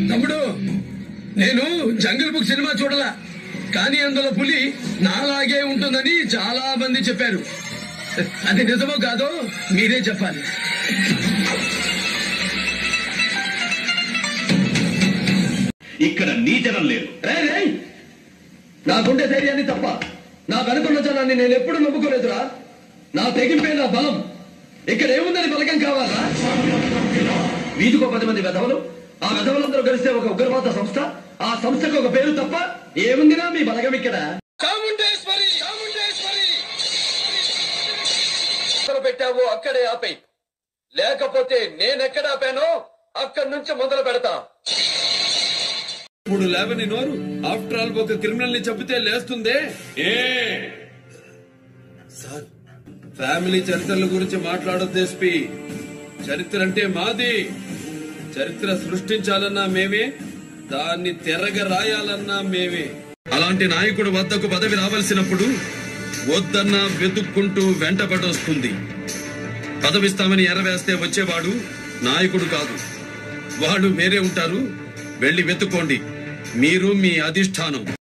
తమ్ముడు, నేను jungle book cinema చూడలా, కానీ అందులో పులి నాలాగే ఉంటుందని చాలా మంది చెప్పారు. అది నిజమో కాదో మీరే చెప్పాలి. ఇక్కడ నీ జనం లేరు. నాకుండే ధైర్యాన్ని తప్ప నా వెనుకున్న జనాన్ని నేను ఎప్పుడు నమ్ముకోలేదురా. నా తెగింపే నా బలం. ఇక్కడ ఏముందని బలగం కావాలా? వీధికో 10 మంది వెధవలు, ఆ వెధవలందరూ కలిస్తే ఒక ఉగ్రవాద సంస్థ, ఆ సంస్థకు ఒక పేరు తప్ప ఏముందినా మీ బలగం ఇక్కడ? పెట్టావు అక్కడే ఆపే, లేకపోతే నేనెక్కడ ఆపానో అక్కడి నుంచి మొదలు పెడతా. ఇప్పుడు లేవని నోరు ఆఫ్టర్ ఆల్ ఒక క్రిమినల్ ని చంపితే లేస్తుందే. సార్, ఫ్యామిలీ చరిత్రల గురించి మాట్లాడొద్దు ఎస్పీ. చరిత్ర అంటే మాది. చరిత్ర సృష్టించాలన్నా మేమే, దాన్ని తెరగ రాయాలన్నా మేమే. అలాంటి నాయకుడు వద్దకు పదవి రావాల్సినప్పుడు వద్దన్నా వెతుక్కుంటూ వెంటబడొస్తుంది. పదవిస్తామని ఎరవేస్తే వచ్చేవాడు నాయకుడు కాదు, వాడు వేరే ఉంటారు. వెళ్లి వెతుక్కోండి, మీరు మీ అధిష్టానం.